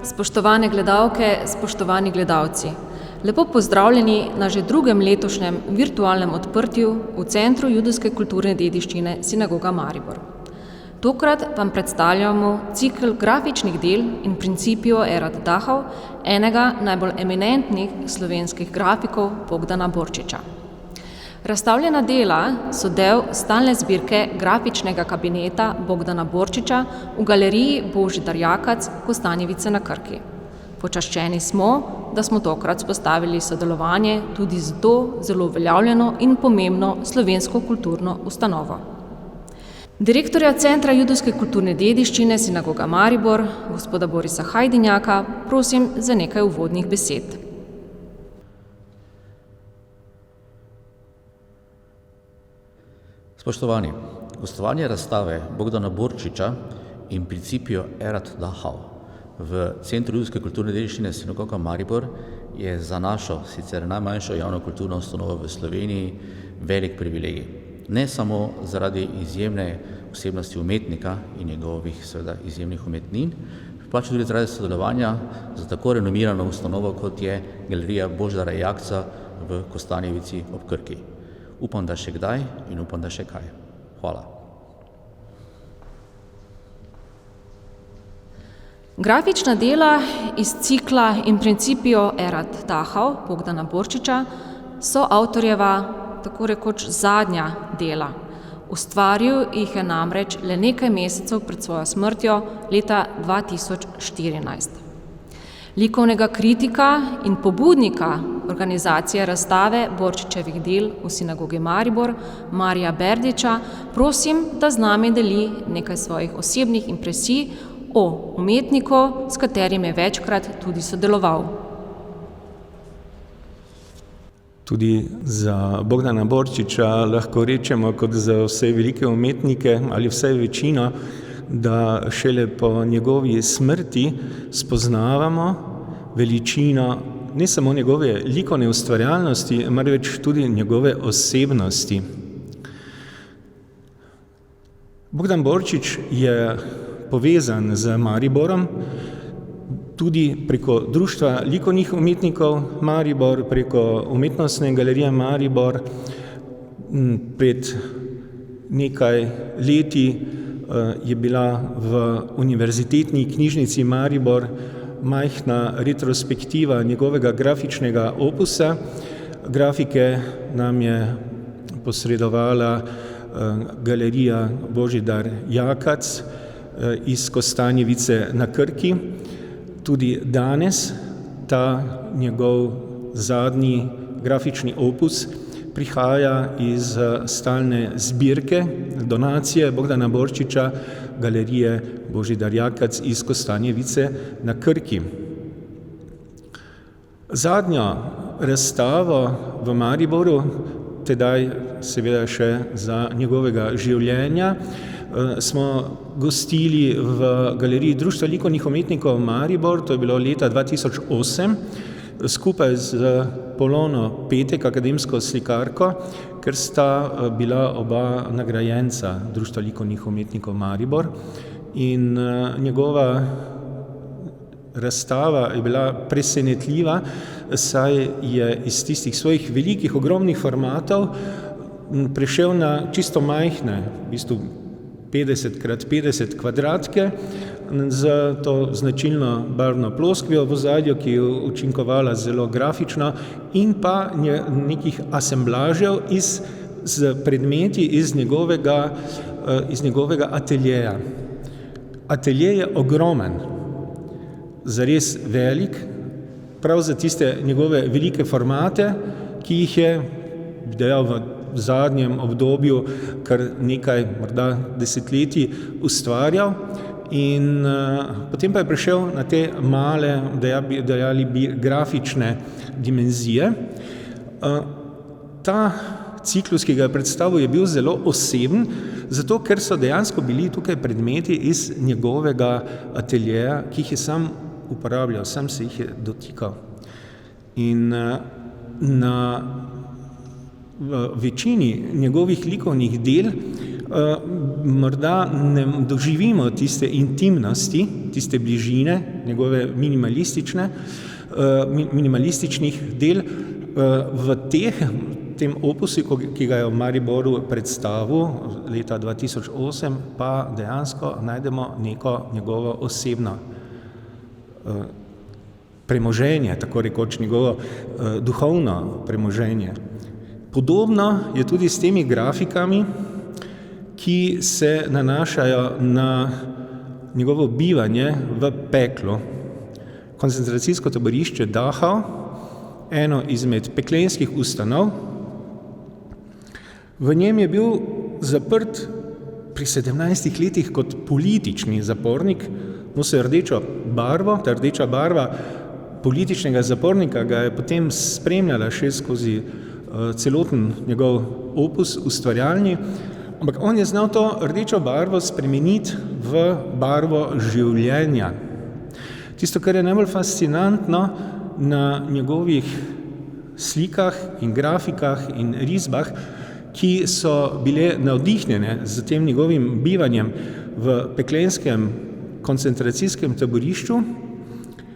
Spoštovane gledalke, spoštovani gledalci, lepo pozdravljeni na že drugem letošnjem virtualnem odprtju v Centru judovske kulturne dediščine Sinagoga Maribor. Tokrat vam predstavljamo cikel grafičnih del in principio Erat Dachau, enega najbolj eminentnih slovenskih grafikov Bogdana Borčiča. Razstavljena dela so del stalne zbirke grafičnega kabineta Bogdana Borčiča v galeriji Božidar Jakac, Kostanjevice na Krki. Počaščeni smo, da smo tokrat vzpostavili sodelovanje tudi z to zelo uveljavljeno in pomembno slovensko kulturno ustanovo. Direktorja Centra judovske kulturne dediščine Sinagoga Maribor, gospoda Borisa Hajdinjaka, prosim za nekaj uvodnih besed. Spoštovani, gostovanje razstave Bogdana Borčiča in principio Erat Dachau v Centru judovske kulturne dediščine Sinagoga Maribor je za našo, sicer najmanjšo javno kulturno ustanovo v Sloveniji, velik privilegij. Ne samo zaradi izjemne osebnosti umetnika in njegovih seveda izjemnih umetnin, pač tudi zaradi sodelovanja za tako renomirano ustanovo, kot je galerija Božidara Jakca v Kostanjevici ob Krki. Upam, da še kdaj in upam, da še kaj. Hvala. Grafična dela iz cikla in principio Erat Dachau Bogdana Borčiča so avtorjeva tako rekoč zadnja dela. Ustvaril jih je namreč le nekaj mesecev pred svojo smrtjo leta 2014. Likovnega kritika in pobudnika organizacije razstave Borčičevih del v Sinagogi Maribor, Marija Berdiča, prosim, da z nami deli nekaj svojih osebnih impresij o umetniku, s katerim je večkrat tudi sodeloval. Tudi za Bogdana Borčiča lahko rečemo, kot za vse velike umetnike ali vsaj večino, da šele po njegovi smrti spoznavamo veličino ne samo njegove likovne ustvarjalnosti, marveč tudi njegove osebnosti. Bogdan Borčič je povezan z Mariborom, tudi preko Društva likovnih umetnikov Maribor, preko Umetnostne galerije Maribor. Pred nekaj leti je bila v Univerzitetni knjižnici Maribor majhna retrospektiva njegovega grafičnega opusa. Grafike nam je posredovala galerija Božidar Jakac iz Kostanjevice na Krki. Tudi danes ta njegov zadnji grafični opus prihaja iz stalne zbirke, donacije Bogdana Borčiča, galerije Božidar Jakac iz Kostanjevice na Krki. Zadnjo razstavo v Mariboru, tedaj seveda še za njegovega življenja, smo gostili v galeriji Društva likovnih umetnikov Maribor, to je bilo leta 2008, skupaj z Polono Petek, akademsko slikarko, ker sta bila oba nagrajenca Društva likovnih umetnikov Maribor. In njegova razstava je bila presenetljiva, saj je iz tistih svojih velikih, ogromnih formatov prešel na čisto majhne, v bistvu 50x50 kvadratke, z to značilno barvno ploskvijo v ozadju, ki je učinkovala zelo grafično, in pa nekih asemblažev z predmeti iz njegovega ateljeja. Atelje je ogromen, zares velik, prav za tiste njegove velike formate, ki jih je dejal v zadnjem obdobju kar nekaj, morda desetletij ustvarjal. In potem pa je prišel na te male, dejali bi, grafične dimenzije. Ta ciklus, ki ga je predstavil, je bil zelo oseben, zato ker so dejansko bili tukaj predmeti iz njegovega ateljeja, ki jih je sam uporabljal, sam se jih je dotikal. In na v večini njegovih likovnih del morda ne doživimo tiste intimnosti, tiste bližine, njegove minimalističnih del. V tem opusu, ki ga je v Mariboru predstavil leta 2008, pa dejansko najdemo neko njegovo osebno premoženje, tako rekoč njegovo duhovno premoženje. Podobno je tudi s temi grafikami, ki se nanašajo na njegovo bivanje v peklu. Koncentracijsko taborišče Dachau, eno izmed peklenskih ustanov. V njem je bil zaprt pri 17 letih kot politični zapornik, nosil rdečo barvo, ta rdeča barva političnega zapornika ga je potem spremljala še skozi celoten njegov opus ustvarjalni, ampak on je znal to rdečo barvo spremeniti v barvo življenja. Tisto, kar je najbolj fascinantno na njegovih slikah in grafikah in risbah, ki so bile navdihnjene z tem njegovim bivanjem v peklenskem koncentracijskem taborišču,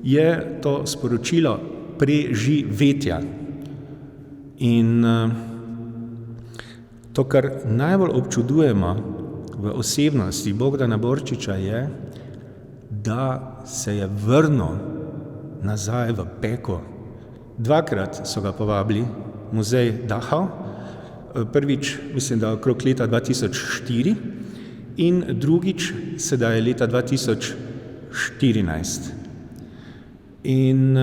je to sporočilo preživetja. In to, kar najbolj občudujemo v osebnosti Bogdana Borčiča, je, da se je vrnil nazaj v pekel. Dvakrat so ga povabili v muzej Dachau, prvič mislim, da okrog leta 2004 in drugič sedaj leta 2014. In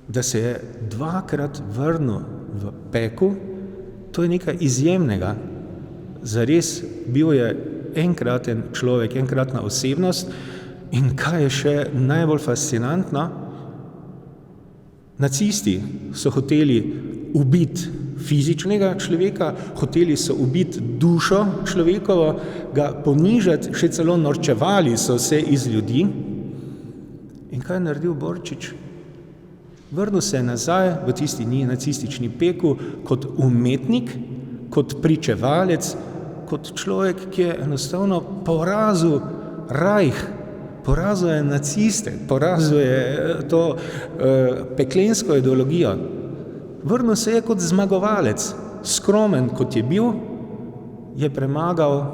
da se je dvakrat vrnil v pekel, to je nekaj izjemnega. Zares bil je enkraten človek, enkratna osebnost. In kaj je še najbolj fascinantno? Nacisti so hoteli ubiti fizičnega človeka, hoteli so ubiti dušo človekovo, ga ponižati, še celo norčevali so se iz ljudi. In kaj je naredil Borčič? Vrnil se je nazaj v tisti nacistični pekel kot umetnik, kot pričevalec, kot človek, ki je enostavno porazil Reich, porazil je naciste, porazil je to peklensko ideologijo. Vrnil se je kot zmagovalec, skromen kot je bil, je premagal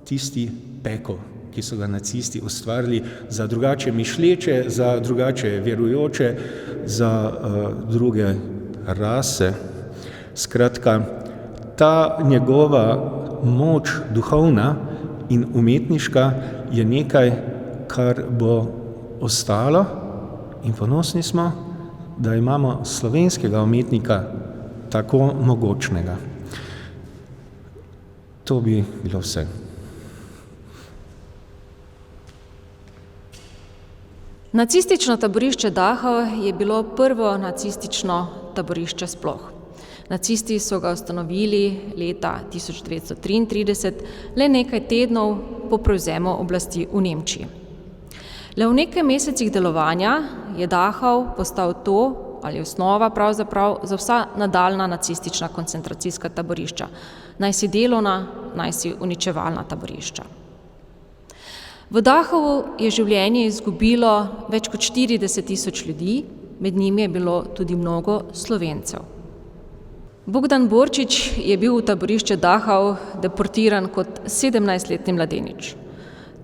tisti pekel, ki so ga nacisti ustvarili za drugače mišleče, za drugače verujoče, za druge rase. Skratka, ta njegova moč duhovna in umetniška je nekaj, kar bo ostalo, in ponosni smo, da imamo slovenskega umetnika tako mogočnega. To bi bilo vse. Nacistično taborišče Dachau je bilo prvo nacistično taborišče sploh. Nacisti so ga ustanovili leta 1933, le nekaj tednov po prevzemu oblasti v Nemčiji. Le v nekaj mesecih delovanja je Dachau postal to, ali osnova pravzaprav, za vsa nadaljna nacistična koncentracijska taborišča, naj si delovna, naj si uničevalna taborišča. V Dachavu je življenje izgubilo več kot 40.000 ljudi, med njimi je bilo tudi mnogo Slovencev. Bogdan Borčič je bil v taborišče Dachau deportiran kot 17-letni mladenič.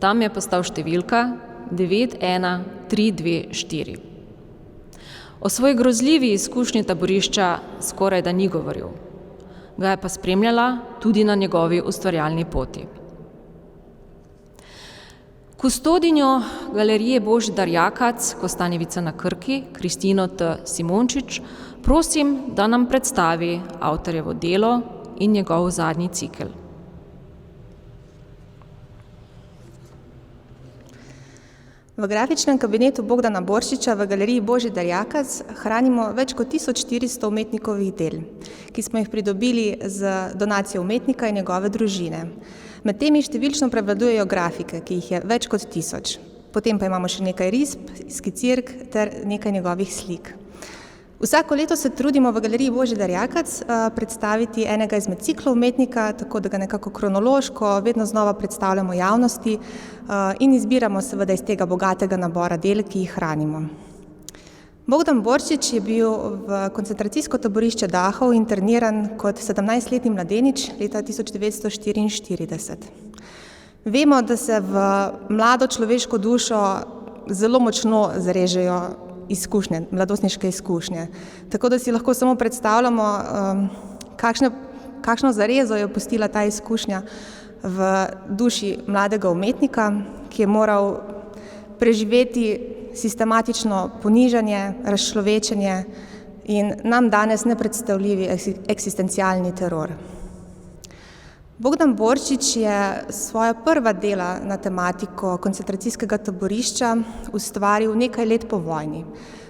Tam je postal številka 91324. O svoji grozljivi izkušnji taborišča skoraj da ni govoril. Ga je pa spremljala tudi na njegovi ustvarjalni poti. Kustodinjo galerije Božidar Jakac, Kostanjevica na Krki, Kristino T. Simončič, prosim, da nam predstavi avtorjevo delo in njegov zadnji cikel. V grafičnem kabinetu Bogdana Borčiča v galeriji Božidar Jakac hranimo več kot 1400 umetnikovih del, ki smo jih pridobili z donacijo umetnika in njegove družine. Med temi številčno prevladujejo grafike, ki jih je več kot 1000. Potem pa imamo še nekaj risb, skicirk ter nekaj njegovih slik. Vsako leto se trudimo v Galeriji Božidar Jakac predstaviti enega izmed ciklov umetnika, tako da ga nekako kronološko vedno znova predstavljamo javnosti in izbiramo seveda iz tega bogatega nabora del, ki jih hranimo. Bogdan Borčič je bil v koncentracijsko taborišče Dachau interniran kot 17-letni mladenič leta 1944. Vemo, da se v mlado človeško dušo zelo močno zarežejo izkušnje, mladostniške izkušnje. Tako da si lahko samo predstavljamo, kakšno zarezo je pustila ta izkušnja v duši mladega umetnika, ki je moral preživeti sistematično ponižanje, razčlovečenje in nam danes nepredstavljivi eksistencialni teror. Bogdan Borčič je svoja prva dela na tematiko koncentracijskega taborišča ustvaril nekaj let po vojni.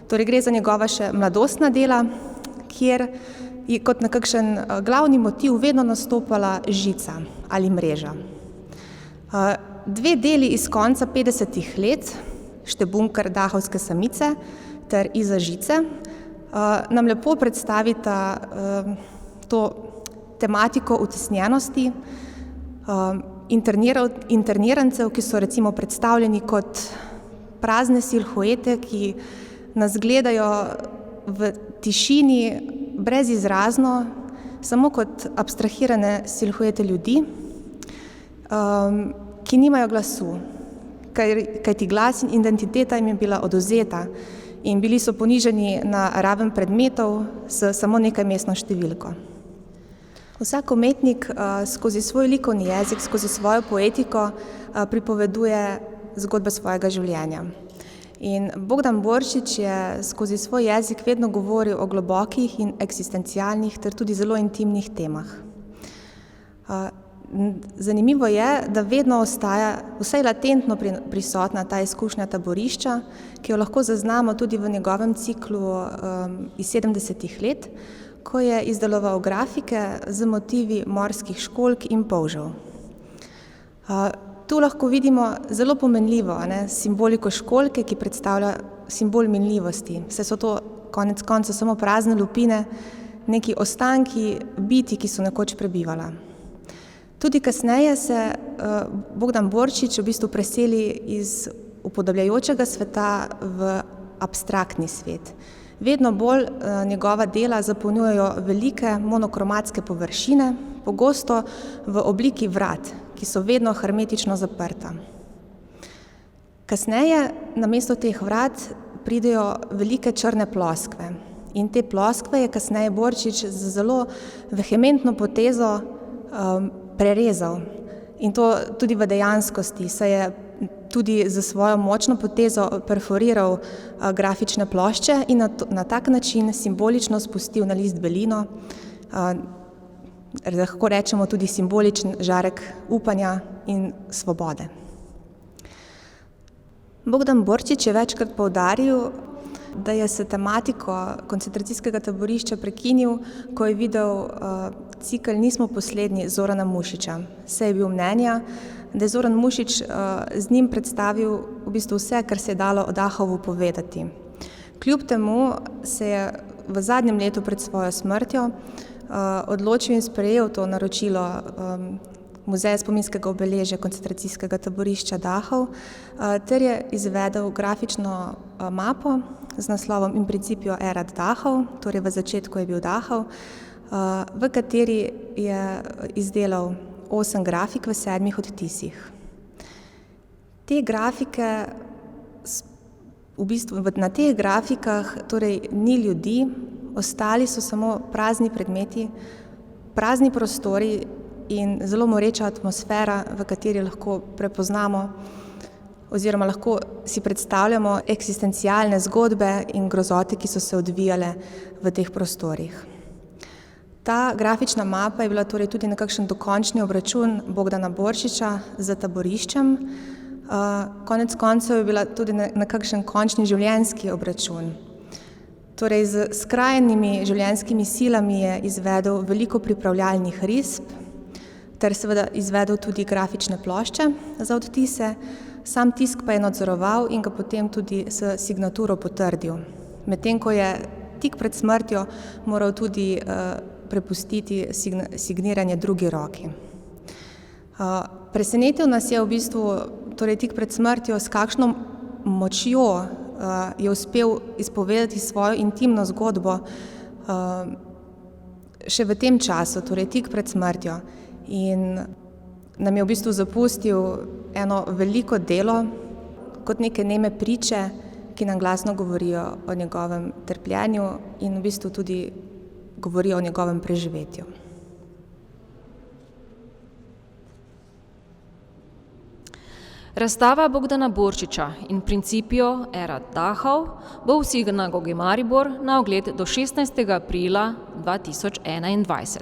Torej gre za njegova še mladostna dela, kjer je kot nekakšen glavni motiv vedno nastopala žica ali mreža. Dve deli iz konca 50-ih let, Štebunker Dachovske samice ter Iza žice, nam lepo predstavita to tematiko utesnjenosti internirancev, ki so recimo predstavljeni kot prazne silhuete, ki nas gledajo v tišini, brezizrazno, samo kot abstrahirane silhuete ljudi, ki nimajo glasu, kajti glas in identiteta jim je bila odvzeta in bili so ponižani na raven predmetov s samo nekajmestno številko. Vsak umetnik skozi svoj likovni jezik, skozi svojo poetiko pripoveduje zgodbe svojega življenja. In Bogdan Borčič je skozi svoj jezik vedno govoril o globokih in eksistencialnih ter tudi zelo intimnih temah. Zanimivo je, da vedno ostaja vsaj latentno prisotna ta izkušnja taborišča, ki jo lahko zaznamo tudi v njegovem ciklu iz 70-ih let, ko je izdeloval grafike z motivi morskih školjk in polžev. Tu lahko vidimo zelo pomenljivo simboliko školjke, ki predstavlja simbol minljivosti. Saj so to konec koncev samo prazne lupine, neki ostanki bitij, ki so nekoč prebivala. Tudi kasneje se Bogdan Borčič v bistvu preseli iz upodabljajočega sveta v abstraktni svet. Vedno bolj njegova dela zapolnjujejo velike monokromatske površine, pogosto v obliki vrat, ki so vedno hermetično zaprta. Kasneje namesto teh vrat pridejo velike črne ploskve in te ploskve je kasneje Borčič z zelo vehementno potezo prerezal in to tudi v dejanskosti, saj je tudi za svojo močno potezo perforiral grafične plošče in na tak način simbolično spustil na list belino, lahko rečemo tudi simboličen žarek upanja in svobode. Bogdan Borčič je večkrat poudaril, da je se tematiko koncentracijskega taborišča prekinil, ko je videl cikel Nismo poslednji Zorana Mušiča. Saj je bil mnenja, da je Zoran Mušič z njim predstavil v bistvu vse, kar se je dalo o Dachovu povedati. Kljub temu se je v zadnjem letu pred svojo smrtjo odločil in sprejel to naročilo Muzeja spominskega obeležja koncentracijskega taborišča Dachau ter je izvedel grafično mapo z naslovom In principio erat Dachau, torej v začetku je bil Dachau, v kateri je izdelal 8 grafik v 7 odtisih. Te grafike, v bistvu na teh grafikah torej ni ljudi, ostali so samo prazni predmeti, prazni prostori in zelo moreča atmosfera, v kateri lahko prepoznamo oziroma lahko si predstavljamo eksistencialne zgodbe in grozote, ki so se odvijale v teh prostorih. Ta grafična mapa je bila torej tudi nekakšen dokončni obračun Bogdana Borčiča z taboriščem. Konec koncev je bila tudi nekakšen končni življenjski obračun. Torej z skrajnimi življenjskimi silami je izvedel veliko pripravljalnih risb ter seveda izvedel tudi grafične plošče za odtise, sam tisk pa je nadzoroval in ga potem tudi s signaturo potrdil. Medtem ko je tik pred smrtjo moral tudi prepustiti signiranje drugi roki. Presenetil nas je v bistvu, torej tik pred smrtjo, s kakšno močjo je uspel izpovedati svojo intimno zgodbo še v tem času, torej tik pred smrtjo. In nam je v bistvu zapustil eno veliko delo, kot neke neme priče, ki nam glasno govorijo o njegovem trpljenju in v bistvu tudi govorijo o njegovem preživetju. Razstava Bogdana Borčiča in Principio erat Dachau bo v Sinagogi Maribor na ogled do 16. aprila 2021.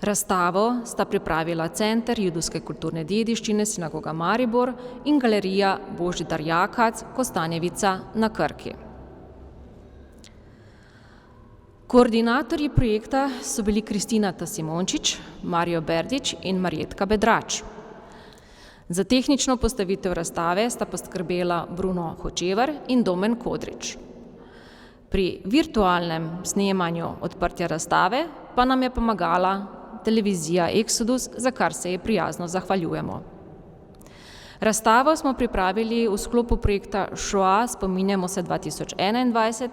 Razstavo sta pripravila Center judovske kulturne dediščine Sinagoga Maribor in galerija Božidar Jakac Kostanjevica na Krki. Koordinatorji projekta so bili Kristina Tasimončič, Marijo Berdič in Marjetka Bedrač. Za tehnično postavitev razstave sta poskrbela Bruno Hočevar in Domen Kodrič. Pri virtualnem snemanju odprtja razstave pa nam je pomagala televizija Exodus, za kar se je prijazno zahvaljujemo. Razstavo smo pripravili v sklopu projekta Šoa Spominjamo se 2021.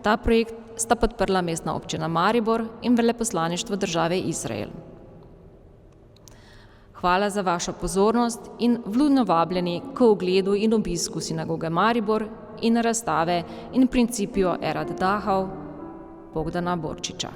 Ta projekt sta podprla Mestna občina Maribor in Veleposlaništvo države Izrael. Hvala za vašo pozornost in vljudno vabljeni k ogledu in obisku Sinagoge Maribor in razstave in Principio erat Dachau Bogdana Borčiča.